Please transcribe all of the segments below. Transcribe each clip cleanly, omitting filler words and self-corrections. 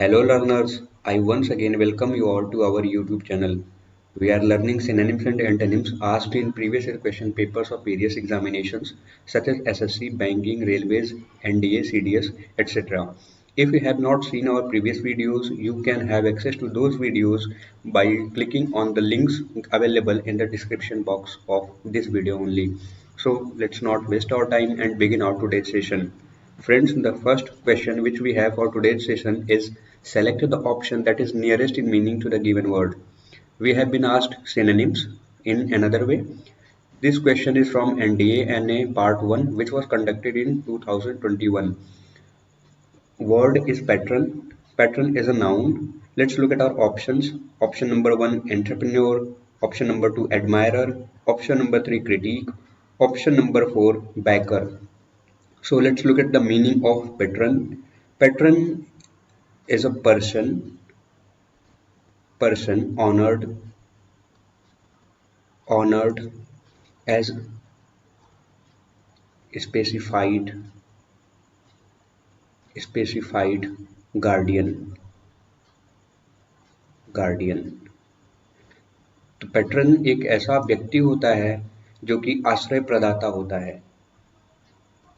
Hello learners, I once again welcome you all to our YouTube channel. We are learning synonyms and antonyms asked in previous year question papers of various examinations such as SSC, Banking, Railways, NDA, CDS, etc. If you have not seen our previous videos, you can have access to those videos by clicking on the links available in the description box of this video only. So let's not waste our time and begin our today's session. Friends, the first question which we have for today's session is select the option that is nearest in meaning to the given word. We have been asked synonyms in another way. This question is from NDA NA Part 1 which was conducted in 2021. Word is patron. Patron is a noun. Let's look at our options. Option number 1 entrepreneur. Option number 2 admirer. Option number 3 critique. Option number 4 backer. So let's look at the meaning of patron. Patron is a person honored as specified specified guardian। तो pattern एक ऐसा व्यक्ति होता है जो कि आश्रय प्रदाता होता है।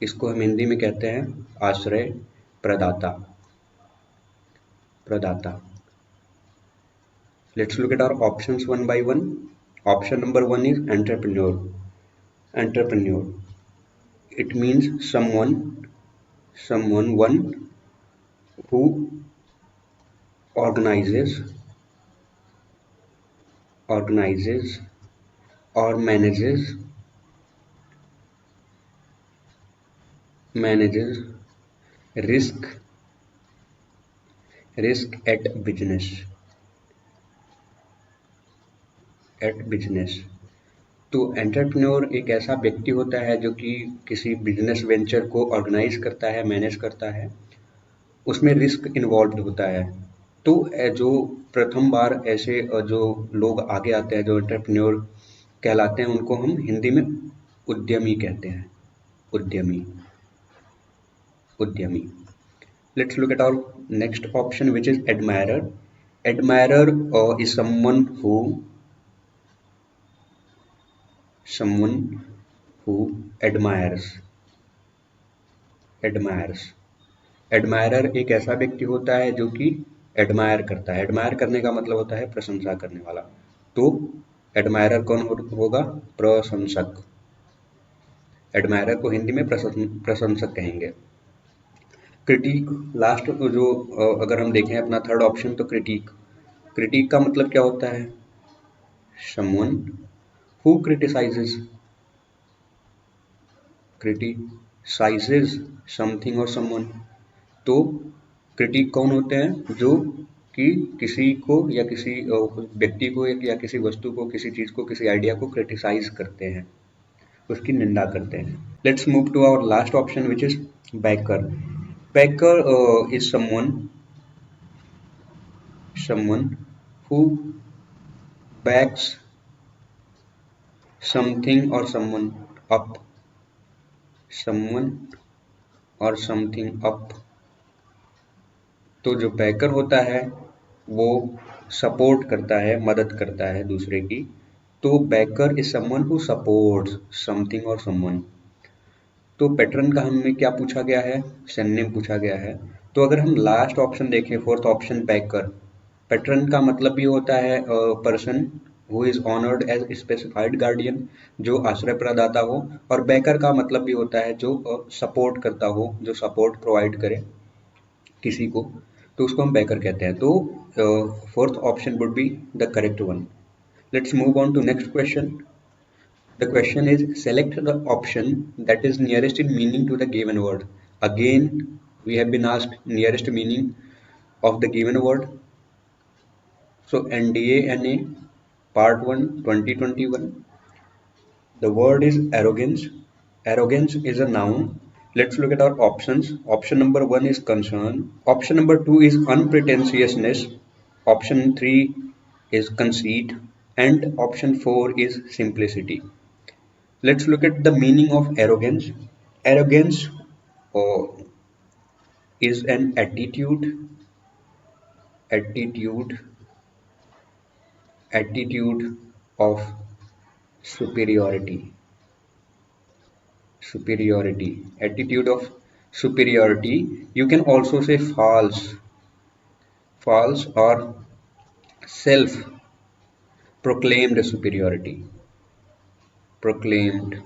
इसको हम हिंदी में कहते हैं आश्रय प्रदाता प्रदाता। Let's look at our options one by one. Option number 1 is entrepreneur. Entrepreneur, it means someone one who organizes organizes or manages risk risk at business। तो एंटरप्रेन्योर एक ऐसा व्यक्ति होता है जो कि किसी बिजनेस वेंचर को ऑर्गेनाइज करता है, मैनेज करता है, उसमें रिस्क इन्वॉल्व होता है। तो जो प्रथम बार ऐसे जो लोग आगे आते हैं, जो एंटरप्रेन्योर कहलाते हैं, उनको हम हिंदी में उद्यमी कहते हैं। उद्यमी उद्यमी। Let's look at our next option, which is admirer. Admirer is someone who admires। Admirer एक ऐसा व्यक्ति होता है जो कि एडमायर करता है। एडमायर करने का मतलब होता है प्रशंसा करने वाला। तो एडमायरर कौन होगा? प्रशंसक। एडमायरर को हिंदी में प्रशंसक कहेंगे। क्रिटिक लास्ट जो अगर हम देखें अपना थर्ड ऑप्शन, तो क्रिटिक का मतलब क्या होता है? समवन हु क्रिटिसाइजेज समथिंग और समवन। तो क्रिटिक कौन होते हैं? जो कि किसी को या किसी व्यक्ति को या किसी वस्तु को, किसी चीज को, किसी आइडिया को क्रिटिसाइज करते हैं, उसकी निंदा करते हैं। Let's move to our last option which is backer. Backer is someone who backs something or someone or something up। तो जो बैकर होता है वो सपोर्ट करता है, मदद करता है दूसरे की। तो backer is someone who supports something और समवन। तो पैटर्न का हमें क्या पूछा गया है? सिनोनिम पूछा गया है। तो अगर हम लास्ट ऑप्शन देखें, फोर्थ ऑप्शन बैकर, पैटर्न का मतलब भी होता है person who is honoured as specified guardian, जो आश्रय प्रदाता हो। और बैकर का मतलब भी होता है जो सपोर्ट करता हो, जो सपोर्ट प्रोवाइड करे किसी को, तो उसको हम बैकर कहते हैं। तो fourth option would be the correct one. Let's move on to next question. The question is select the option that is nearest in meaning to the given word. Again we have been asked nearest meaning of the given word. So NDA NA Part 1 2021. The word is arrogance. Arrogance is a noun. Let's look at our options. Option number 1 is concern. Option number 2 is unpretentiousness. Option 3 is conceit. And option 4 is simplicity. Let's look at the meaning of arrogance. Arrogance is an attitude attitude of superiority, attitude of superiority. You can also say false or self proclaimed superiority, proclaimed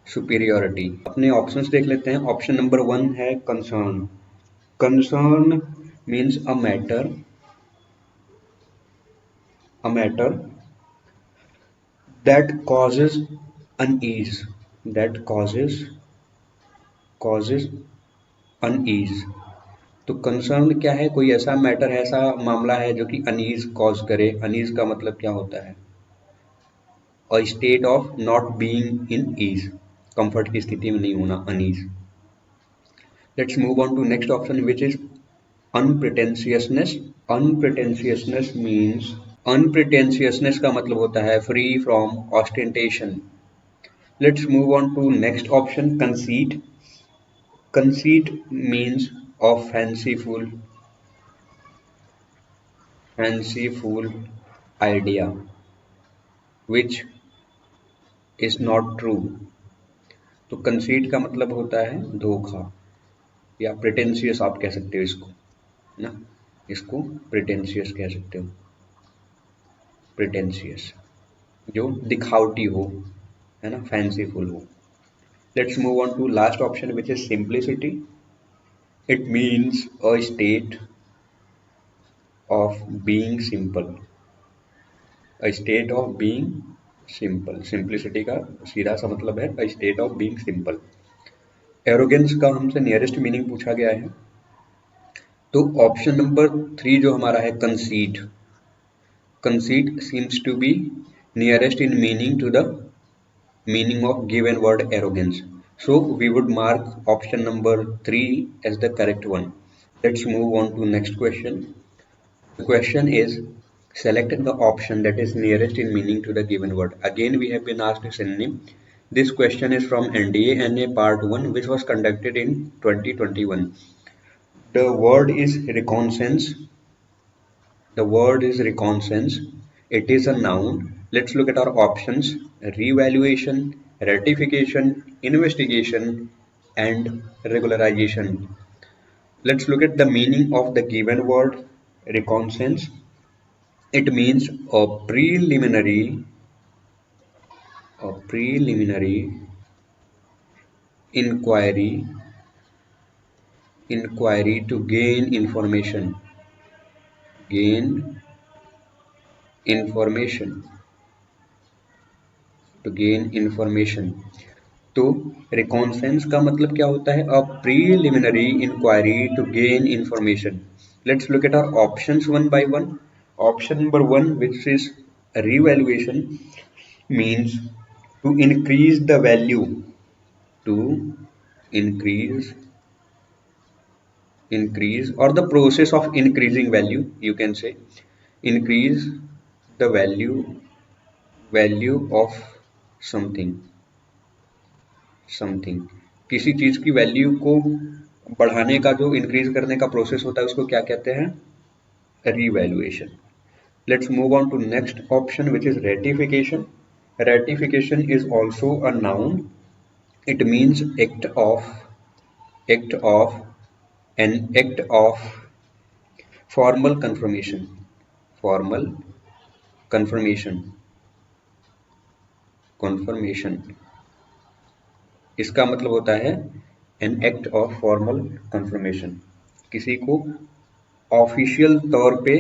superiority. अपने options देख लेते हैं. Option number 1 है concern. Concern means a matter that causes unease, that causes unease. तो concern क्या है? कोई ऐसा मैटर है, ऐसा मामला है जो कि अनईज कॉज करे. अनईज का मतलब क्या होता है? A state of not being in ease, comfort की स्थिति में नहीं होना, unease. Let's move on to next option which is unpretentiousness. Unpretentiousness means, unpretentiousness का मतलब होता है free from ostentation. Let's move on to next option conceit. Conceit means of fanciful idea which is not true. तो conceit का मतलब होता है धोखा, या प्रिटेंशियस आप कह सकते हो इसको, है ना. इसको प्रिटेंशियस कह सकते हो, प्रिटेंशियस जो दिखावटी हो, है ना, फैंसीफुल हो. Let's move on to last option which is simplicity. It means a state of being simple, a state of being simple. Simplicity का सीधा सा मतलब है a state of being simple. Arrogance का हमसे नियरेस्ट मीनिंग पूछा गया है, तो ऑप्शन नंबर 3 जो हमारा है conceit. Conceit seems to be nearest in meaning to the meaning of given word arrogance. So we would mark option number 3 as the correct one. Let's move on to next question. The question is, select the option that is nearest in meaning to the given word. Again we have been asked a synonym. This question is from NDA NA part 1 which was conducted in 2021. The word is reconnaissance. The word is reconnaissance. It is a noun. Let's look at our options: revaluation, ratification, investigation, and regularization. Let's look at the meaning of the given word reconnaissance. It means a preliminary inquiry to gain information, तो reconnaissance का मतलब क्या होता है? A preliminary inquiry to gain information. Let's look at our options one by one. Option number 1 which is revaluation means to increase the value, to increase or the process of increasing value, you can say increase the value of something. किसी चीज की value को बढ़ाने का जो increase करने का process होता है उसको क्या कहते हैं? Revaluation. Let's move on to next option which is ratification. Ratification is also a noun. It means act of formal confirmation. इसका मतलब होता है an act of formal confirmation. किसी को ऑफिशियल तौर पे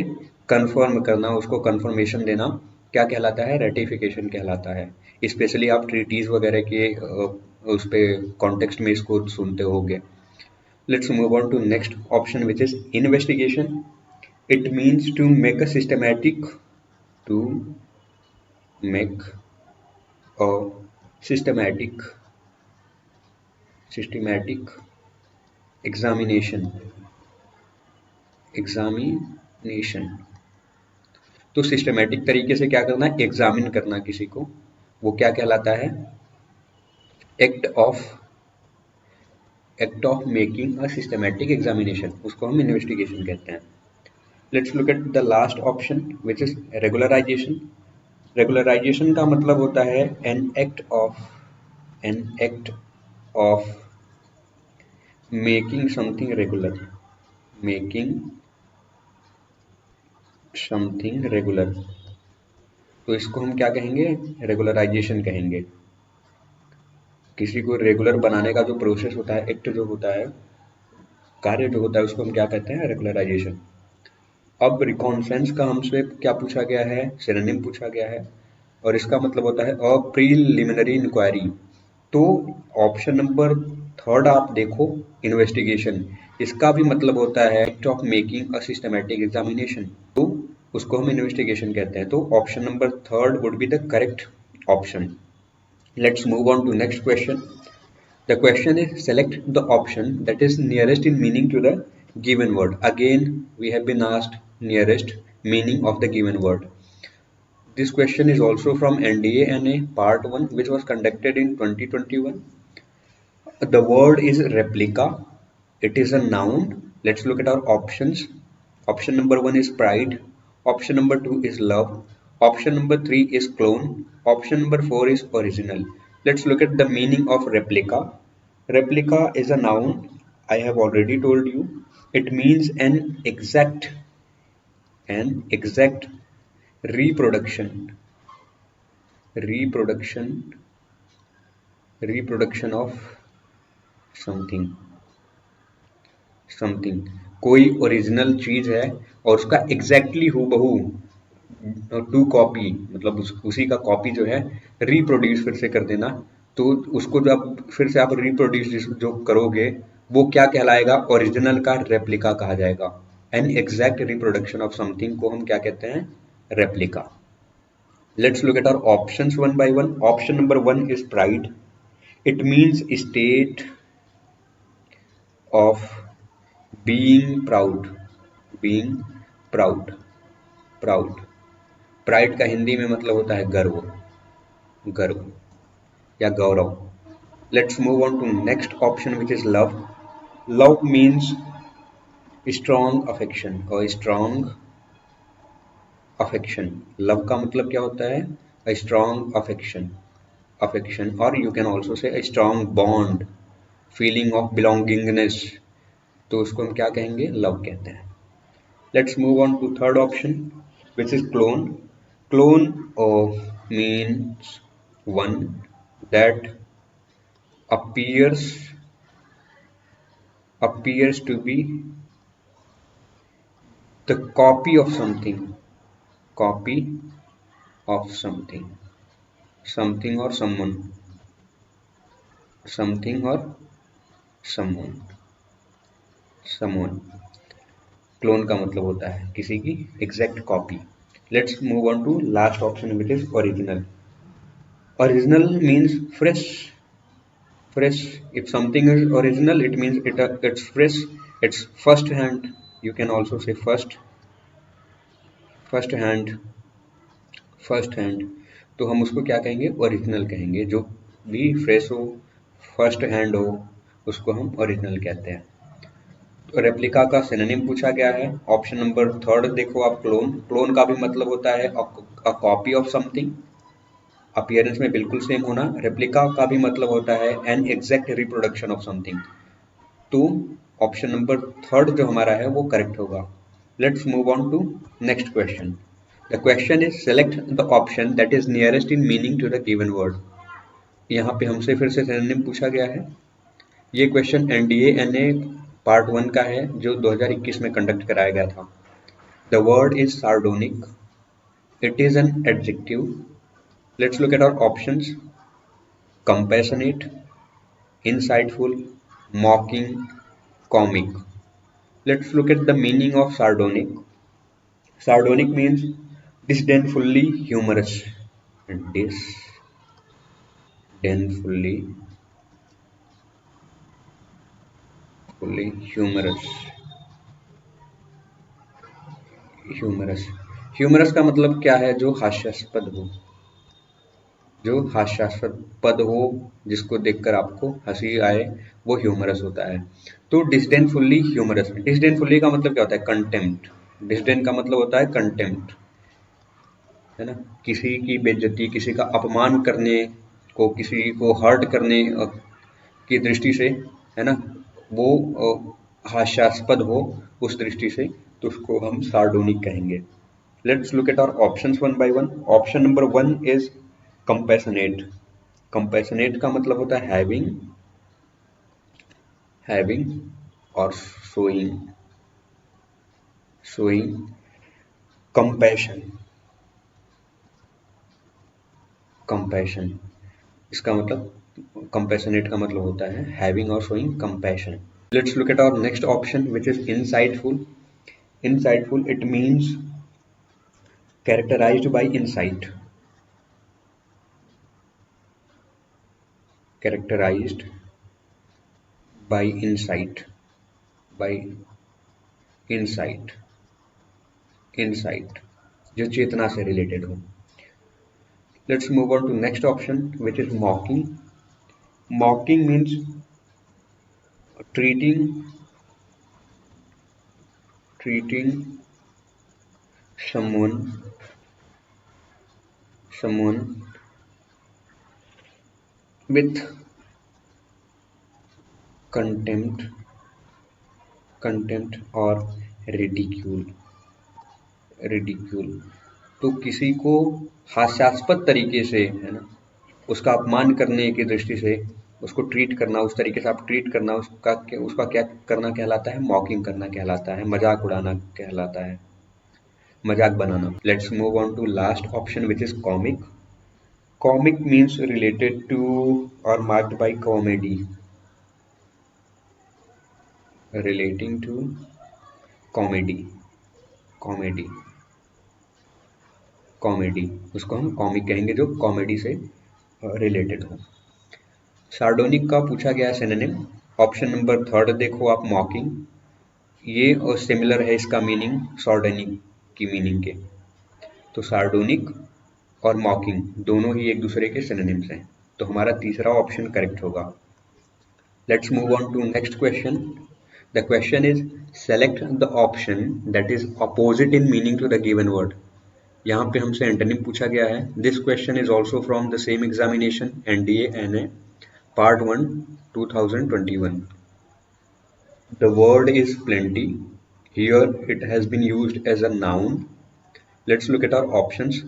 कंफर्म करना, उसको कंफर्मेशन देना क्या कहलाता है? रेटिफिकेशन कहलाता है. स्पेशली आप ट्रीटीज वगैरह के उस पे कॉन्टेक्स्ट में इसको सुनते होंगे. Let's move on to next option which is investigation. It means to make a systematic examination. तो सिस्टमैटिक तरीके से क्या करना है? एग्जामिन करना किसी को, वो क्या कहलाता है? Act of making a systematic examination, उसको हम इन्वेस्टिगेशन कहते हैं. Let's look at the last option which is regularisation. Regularisation का मतलब होता है an act of making something regular, making something regular. तो इसको हम क्या कहेंगे? रेगुलराइजेशन कहेंगे। किसी को रेगुलर बनाने का जो प्रोसेस होता है, एक्ट जो होता है, कार्य जो होता है, उसको हम क्या कहते हैं? रेगुलराइजेशन। अब रिकॉन्सेंस का हमसे क्या पूछा गया है? सिनोनिम पूछा गया है, और इसका मतलब होता है अ प्रीलिमिनरी इंक्वायरी। तो ऑप्शन नंबर थर्ड आप देखो, इन्वेस्टिगेशन, इसका भी मतलब होता है act of making a systematic examination, तो उसको हम इन्वेस्टिगेशन कहते हैं। तो option number third would be the correct option. Let's move on to next question. The question is select the option that is nearest in meaning to the given word. Again, we have been asked nearest meaning of the given word. This question is also from NDA Part 1, which was conducted in 2021. The word is replica. It is a noun. Let's look at our options. Option number 1 is pride. Option number 2 is love. Option number 3 is clone. Option number 4 is original. Let's look at the meaning of replica. Replica is a noun. I have already told you. It means an exact reproduction, reproduction, reproduction of something, something. कोई original चीज है और उसका exactly हूबहू to copy, मतलब उसी का copy जो है रिप्रोड्यूस फिर से कर देना। तो उसको जब फिर से आप रिप्रोड्यूस जो करोगे, वो क्या कहलाएगा? ओरिजिनल का रेप्लिका कहा जाएगा। An exact reproduction of something को हम क्या कहते हैं? Replica. Let's look at our options one by one. Option number 1 is pride. It means state of being proud, being proud, proud। Pride का हिंदी में मतलब होता है गर्व, गर्व या गौरव। Let's move on to next option which is love. Love means strong affection और स्ट्रॉन्ग अफेक्शन। लव का मतलब क्या होता है? स्ट्रॉन्ग अफेक्शन, अफेक्शन, और you can also say strong bond, feeling of belongingness. तो उसको हम क्या कहेंगे? लव कहते हैं। Let's move on to third option, which is clone. Clone means one that appears to be the copy of something, copy of something, something or someone, something or someone, someone। Clone का मतलब होता है किसी की exact copy. Let's move on to last option which is original. Original means fresh, fresh। If something is original, it means it's fresh, it's first hand, you can also say first hand, first hand। तो हम उसको क्या कहेंगे? Original कहेंगे। जो भी fresh हो, first hand हो, उसको हम ओरिजिनल कहते हैं। तो रेप्लिका का सिनोनिम पूछा गया है। ऑप्शन नंबर थर्ड देखो आप, क्लोन। क्लोन का भी मतलब होता है a copy of something, appearance में बिल्कुल सेम होना। रेप्लिका का भी मतलब होता है an exact reproduction of something. तो ऑप्शन नंबर थर्ड जो हमारा है वो करेक्ट होगा। Let's move on to next question. The question is select the option that is nearest in meaning to the given word. यहाँ पे हमसे फिर से सिनोनिम पूछा गया है। ये क्वेश्चन NDA पार्ट 1 का है, जो 2021 में कंडक्ट कराया गया था। The word is sardonic. It is an adjective. Let's look at our options. Compassionate, insightful, mocking, comic. Let's look at the meaning of sardonic. Sardonic means disdainfully humorous. Disdainfully humorous, humorous। Humorous का मतलब क्या है? जो हास्यास्पद हो, जो हास्यास्पद हो, जिसको देखकर आपको हंसी आए, वो ह्यूमरस होता है। तो डिस्डेनफुल्ली ह्यूमरस। डिस्डेनफुल्ली का मतलब क्या होता है? कंटेम्प्ट, डिसडेन का मतलब होता है कंटेम्प्ट, है ना, किसी की बेइज्जती, किसी का अपमान करने को, किसी को हर्ट करने की दृष्टि से, है ना, वो हास्यास्पद हो उस दृष्टि से, तो उसको हम सार्डोनिक कहेंगे। Let's look at our options one by one. Option number one is compassionate. Compassionate का मतलब होता है हैविंग और शोइंग कंपैशन। कंपैशन इसका मतलब, कंपैशनेट का मतलब होता है हैविंग और showing compassion. Let's look at our next option which is insightful. Insightful it means characterized by insight, characterized by insight, by insight, insight, जो चेतना से रिलेटेड हो। Let's move on to next option which is mocking. Mocking means treating treating someone someone with contempt, contempt और ridicule, ridicule। तो किसी को हास्यास्पद तरीके से, है ना, उसका अपमान करने की दृष्टि से उसको ट्रीट करना, उस तरीके से आप ट्रीट करना, उसका क्या करना कहलाता है? मॉकिंग करना कहलाता है, मजाक उड़ाना कहलाता है, मजाक बनाना। Let's move on to last option which is comic. Comic means related to और marked by comedy, relating to comedy, comedy, comedy, उसको हम कॉमिक कहेंगे जो कॉमेडी से रिलेटेड हो। सार्डोनिक का पूछा गया सिनोनिम, ऑप्शन नंबर थर्ड देखो आप, मॉकिंग। ये और सिमिलर है इसका मीनिंग सार्डोनिक की मीनिंग के। तो सार्डोनिक और मॉकिंग दोनों ही एक दूसरे के सिनोनिम्स हैं, तो हमारा तीसरा ऑप्शन करेक्ट होगा। Let's move on to next question. The question is select the option that is opposite in meaning to the given word. यहाँ पे हमसे एंटोनिम पूछा गया है। This question is also from the same examination NDA NA part 1 2021। The word is plenty. Here it has been used as a noun. Let's look at our options.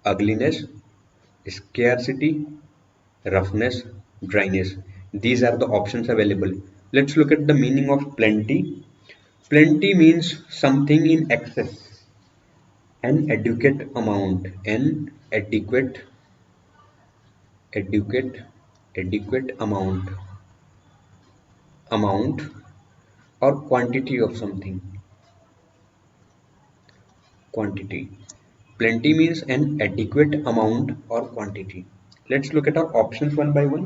Ugliness, scarcity, roughness, dryness. These are the options available. Let's look at the meaning of plenty. Plenty means something in excess, an adequate amount, an adequate, adequate amount or quantity of something, quantity. Plenty means an adequate amount or quantity. Let's look at our options one by one.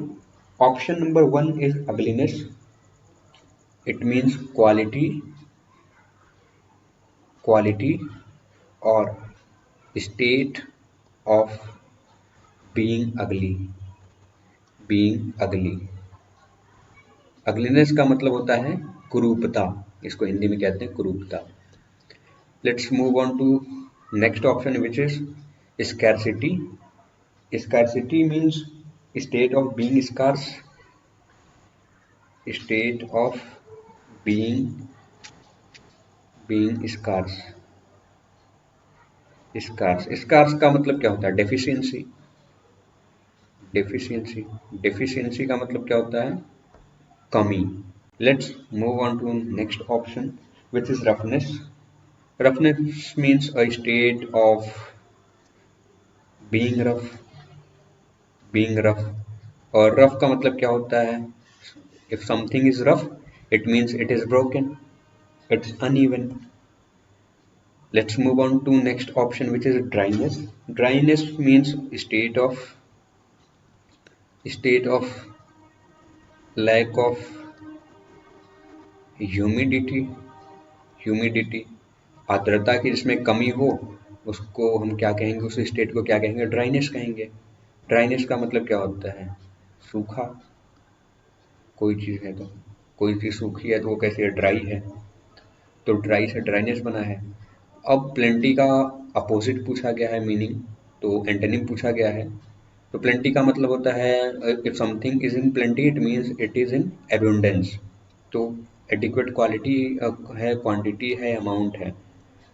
Option number one is ugliness. It means quality or state of being ugly, being ugly. Ugliness का मतलब होता है कुरूपता, इसको हिंदी में कहते हैं कुरूपता। Let's move on to next option which is scarcity. Scarcity means state of being scarce, state of being scarce, scarce का मतलब क्या होता है? डेफिशिएंसी, डेफिशिएंसी, डेफिशिएंसी का मतलब क्या होता है? कमी। Let's move on to next option which is roughness. Roughness means a state of being rough, being rough. और रफ का मतलब क्या होता है? If something is rough it means it is broken, it's uneven. Let's move on to next option which is dryness. Dryness means state of lack of humidity, humidity, आर्द्रता की जिसमें कमी हो, उसको हम क्या कहेंगे? उस स्टेट को क्या कहेंगे? ड्राइनेस कहेंगे। ड्राइनेस का मतलब क्या होता है? सूखा। कोई चीज है तो, कोई चीज सूखी है तो वो कैसी है? ड्राई है, तो ड्राई से ड्राइनेस बना है। अब प्लेंटी का अपोजिट पूछा गया है मीनिंग, तो एंटोनिम पूछा गया है। तो प्लेंटी का मतलब होता है if something is in plenty it means it is in abundance. तो एडिक्वेट क्वालिटी है, क्वांटिटी है, अमाउंट है।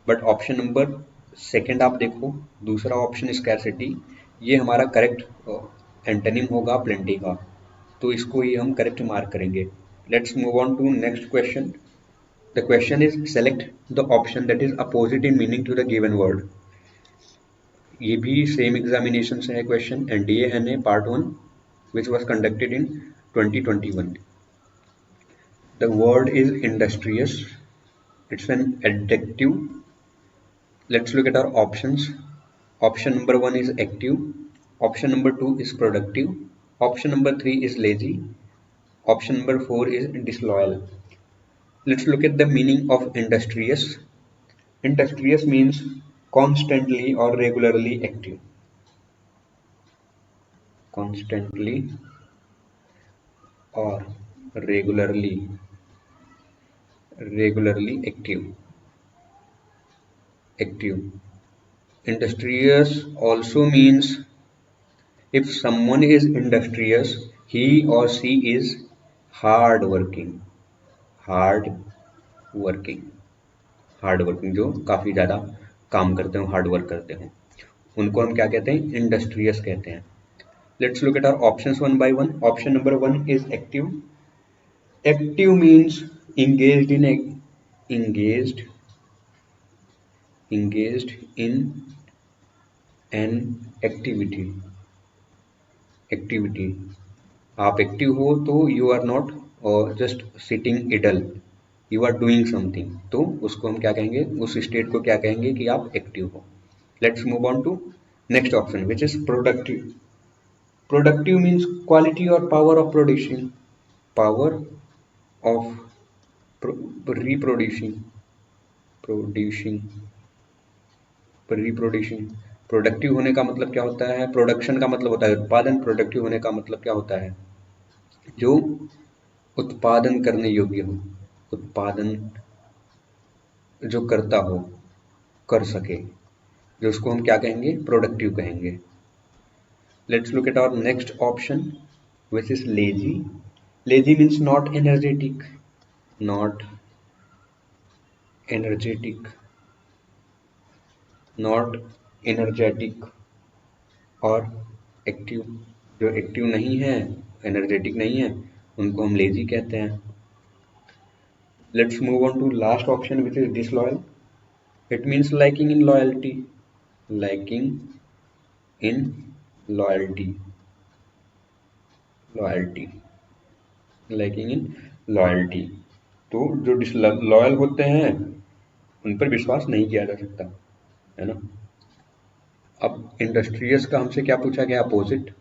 बट ऑप्शन नंबर सेकंड आप देखो, दूसरा ऑप्शन स्कैरसिटी, ये हमारा करेक्ट एंटोनिम होगा प्लेंटी का, तो इसको ही हम करेक्ट मार्क करेंगे। Let's move on to next question. The question is select the option that is opposite in meaning to the given word. ये भी सेम एग्जामिनेशन से है question, NDA NA part 1 which was conducted in 2021. The word is industrious. It's an adjective. Let's look at our options. Option number 1 is active. Option number 2 is productive. Option number 3 is lazy. Option number 4 is disloyal. Let's look at the meaning of industrious. Industrious means constantly or regularly active. Constantly or regularly active. Active. Industrious also means if someone is industrious, he or she is hard working. Hard working. Hard working, जो काफी ज्यादा काम करते हो, hard work करते हो, उनको हम क्या कहते हैं? इंडस्ट्रियस कहते हैं। Let's look at our options one by one. Option number 1 is active. Active means engaged in engaged engaged in an activity. Activity. आप एक्टिव हो तो you are not just sitting idle, you are doing something, तो उसको हम क्या कहेंगे? उस state को क्या कहेंगे कि आप एक्टिव हो। Let's move on to next option which is productive. Productive means quality or power of producing. Power of reproducing. Producing. Reproducing. Productive होने का मतलब क्या होता है? प्रोडक्शन का मतलब होता है उत्पादन। प्रोडक्टिव होने का मतलब क्या होता है? जो उत्पादन करने योग्य हो, उत्पादन जो करता हो, कर सके, जो उसको हम क्या कहेंगे? प्रोडक्टिव कहेंगे। Let's look at our next option, which is lazy. Lazy means not energetic. Not energetic. Not energetic और एक्टिव, जो एक्टिव नहीं है, एनर्जेटिक नहीं है, उनको हम लेजी कहते हैं। Let's move on to last option which is disloyal. It means lacking in loyalty. Lacking in loyalty. Loyalty. Lacking in loyalty, तो जो डिसलॉयल होते हैं उन पर विश्वास नहीं किया जा सकता, है ना। अब इंडस्ट्रियस का हमसे क्या पूछा गया? अपोजिट।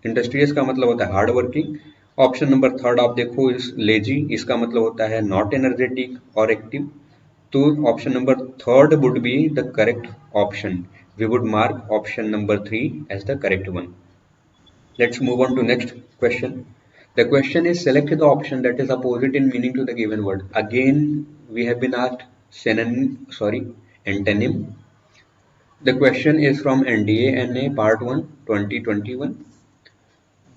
इंडस्ट्रियस का मतलब होता है hard working. Option number third आप देखो, इस लेजी, इसका मतलब होता है नॉट एनर्जेटिक और एक्टिव। तो option number third would be the correct option. We would mark option number 3 as the correct one. Let's move on to next question. The question is select the option that is opposite in meaning to the given word. Again, we have been asked antonym. The question is from NDA NA Part 1 2021.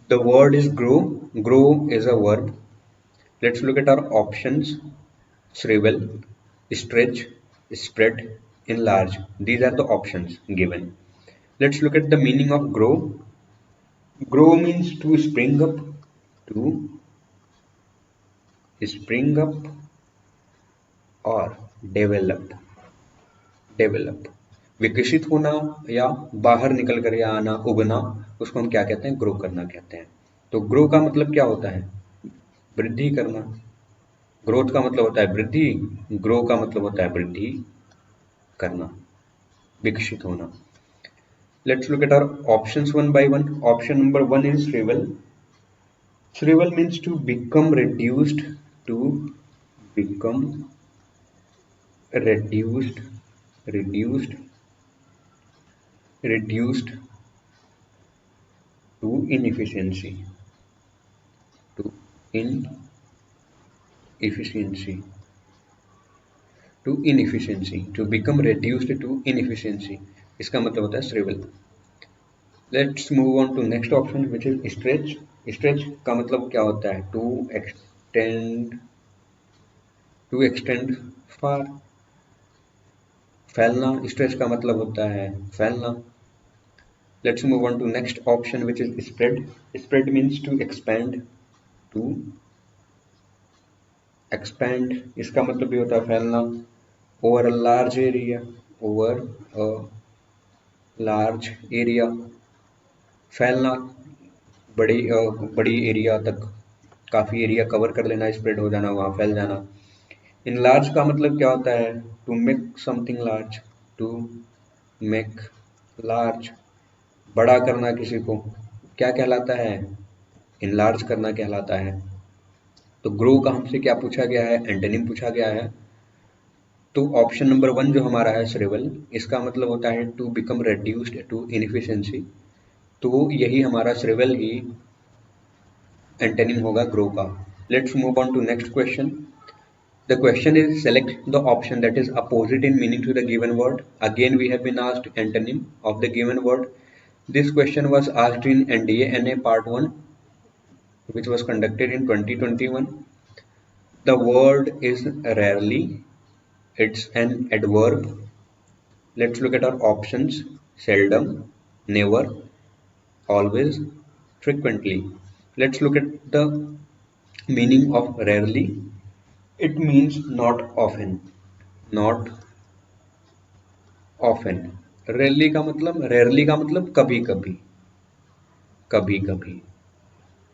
The word is grow. Grow is a verb. Let's look at our options. Shrivel, stretch, spread, enlarge. These are the options given. Let's look at the meaning of grow. Grow means to spring up, to spring up और develop. Develop, विकसित होना या बाहर निकल कर या आना, उगना, उसको हम क्या कहते हैं? ग्रो करना कहते हैं। तो ग्रो का मतलब क्या होता है? वृद्धि करना। ग्रोथ का मतलब होता है वृद्धि, ग्रो का मतलब होता है वृद्धि करना, विकसित होना। Let's look at our options one by one. Option number 1 is shrivel. Shrivel means to become reduced, to become reduced, reduced, reduced to inefficiency, to inefficiency. To inefficiency, to become reduced to inefficiency, इसका मतलब होता है shrivel. Let's move on to next option which is stretch. Stretch का मतलब क्या होता है? To extend फार, फैलना। स्ट्रेच का मतलब होता है फैलना। Let's move on to next option which is spread. Spread means to expand. To expand इसका मतलब भी होता है फैलना। Over a large area. Over a large area. फैलना बड़ी एरिया तक, काफी एरिया कवर कर लेना, स्प्रेड हो जाना, वहां फैल जाना। इन लार्ज का मतलब क्या होता है? To make something large. To make large, बड़ा करना किसी को क्या कहलाता है? इनलार्ज करना कहलाता है। तो ग्रो का हमसे क्या पूछा गया है? एंटोनिम पूछा गया है। तो ऑप्शन नंबर 1 जो हमारा है श्रिवल, इसका मतलब होता है to become reduced to inefficiency. तो यही हमारा श्रिवल ही एंटोनिम होगा ग्रो का। Let's move on to next question. The question is select the option that is opposite in meaning to the given word. Again we have been asked antonym of the given word. This question was asked in NDA NA part 1 which was conducted in 2021. The word is rarely. It's an adverb. Let's look at our options. Seldom, never, always, frequently. Let's look at the meaning of rarely. It means not often. Not often. Rarely का मतलब कभी कभी, कभी कभी,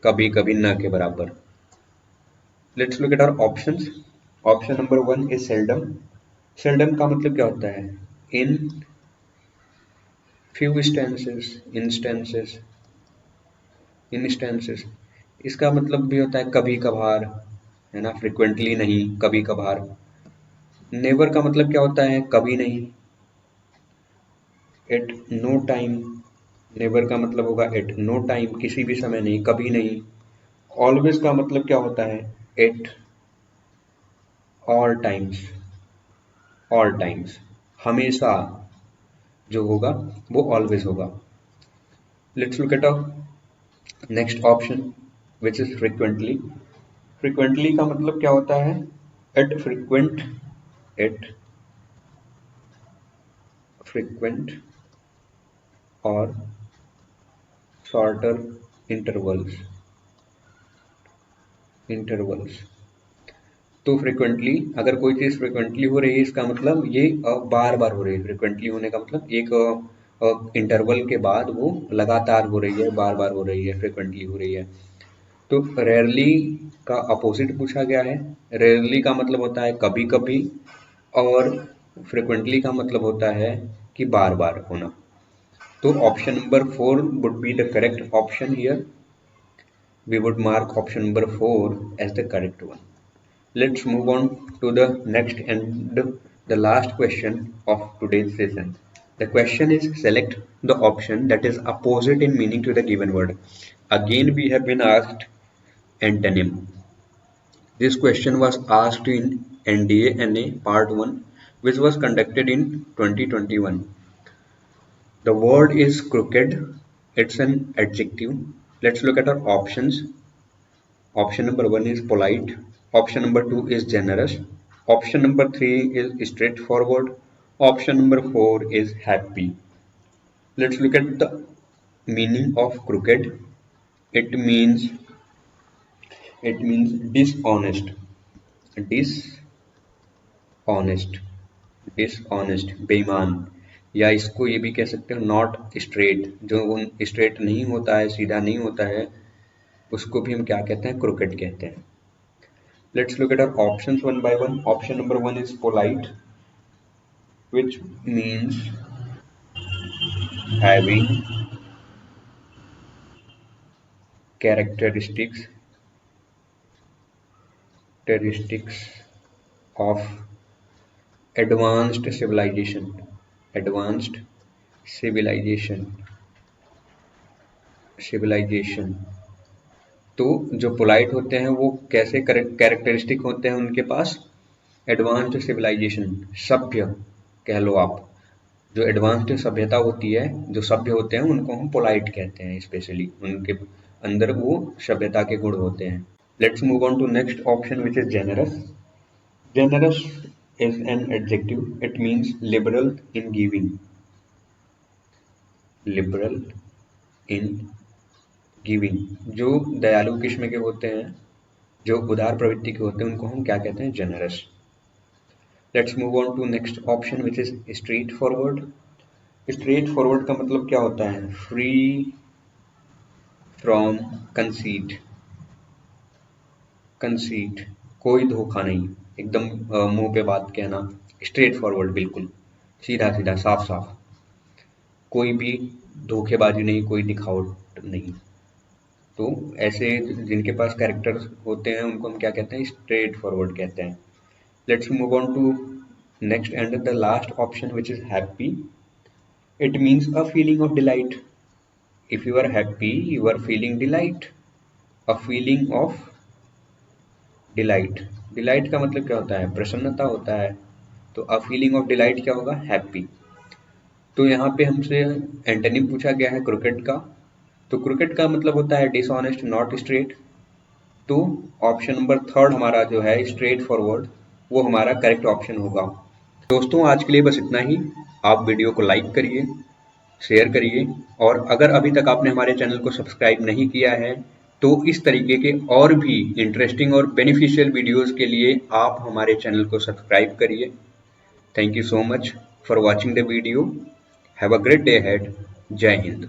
कभी कभी न के बराबर। Let's look at our options. Option number 1 is seldom. Seldom का मतलब क्या होता है? In few instances, इसका मतलब भी होता है कभी कभार, है ना, फ्रिक्वेंटली नहीं, कभी कभार। नेवर का मतलब क्या होता है? कभी नहीं। एट नो टाइम, नेवर का मतलब होगा एट नो टाइम, किसी भी समय नहीं, कभी नहीं। ऑलवेज का मतलब क्या होता है? At all times, all times, हमेशा जो होगा वो ऑलवेज होगा। Let's look eight next option which is frequently. Frequently का मतलब क्या होता है? एट फ्रिक्वेंट, एट फ्रिक्वेंट और शॉर्टर इंटरवल्स, तो फ्रिक्वेंटली, अगर कोई चीज फ्रिक्वेंटली हो रही है इसका मतलब ये बार बार हो रही है। फ्रिक्वेंटली होने का मतलब एक इंटरवल के बाद वो लगातार हो रही है, बार बार हो रही है, फ्रिक्वेंटली हो रही है। तो रेयरली का अपोजिट पूछा गया है। रेयरली का मतलब होता है कभी कभी, और फ्रिक्वेंटली का मतलब होता है कि बार बार होना। तो option number 4 would be the correct option here. We would mark option number 4 as the correct one. Let's move on to the next and the last question of today's session. The question is select the option that is opposite in meaning to the given word. Again we have been asked antonym. This question was asked in NDA NA part 1 which was conducted in 2021. The word is crooked. It's an adjective. Let's look at our options. Option number 1 is polite. Option number 2 is generous. Option number 3 is straightforward. Option number 4 is happy. Let's look at the meaning of crooked. It means dishonest. Dishonest. Dishonest, बेईमान। या इसको ये भी कह सकते हो not straight, जो straight नहीं होता है, सीधा नहीं होता है, उसको भी हम क्या कहते हैं? क्रोकेट कहते हैं। Let's look at our options one by one. Option number 1 is polite, which means having characteristics of advanced civilization. Advanced civilization. तो जो पोलाइट होते हैं वो कैसे कैरेक्टरिस्टिक होते हैं उनके पास? एडवांस्ड सिविलाइजेशन, सभ्य कह लो आप। जो एडवांस्ड सभ्यता होती है, जो सभ्य होते हैं उनको हम पोलाइट कहते हैं, स्पेशली उनके अंदर वो सभ्यता के गुण होते हैं। Let's move on to next option which is generous. Generous is an adjective. It means liberal in giving. Liberal in giving. जो दयालु किस्म के होते हैं, जो उदार प्रवृत्ति के होते हैं, उनको हम क्या कहते हैं? generous. Let's move on to next option which is straightforward. Straightforward का मतलब क्या होता है? Free from conceit. Conceit, कोई धोखा नहीं, एकदम मुंह पे बात कहना, स्ट्रेट फॉरवर्ड, बिल्कुल सीधा सीधा साफ साफ, कोई भी धोखेबाजी नहीं, कोई दिखावट नहीं। तो ऐसे जिनके पास कैरेक्टर्स होते हैं उनको हम क्या कहते हैं? स्ट्रेट फॉरवर्ड कहते हैं। Let's move on to next and the last option which is happy. It means a feeling of delight. If you are happy you are feeling delight, a feeling of delight. Delight का मतलब क्या होता है? प्रसन्नता होता है। तो अ feeling of delight क्या होगा? हैप्पी। तो यहाँ पे हमसे एंटोनिम पूछा गया है क्रिकेट का, तो क्रिकेट का मतलब होता है डिसऑनेस्ट, नॉट स्ट्रेट। तो ऑप्शन नंबर थर्ड हमारा जो है स्ट्रेट फॉरवर्ड, वो हमारा करेक्ट ऑप्शन होगा। दोस्तों आज के लिए बस इतना ही। आप वीडियो को लाइक करिए, शेयर करिए, और अगर अभी तक आपने हमारे चैनल को सब्सक्राइब नहीं किया है तो इस तरीके के और भी इंटरेस्टिंग और बेनिफिशियल वीडियोस के लिए आप हमारे चैनल को सब्सक्राइब करिए। Thank you so much for watching the video. Have a great day ahead. जय हिंद।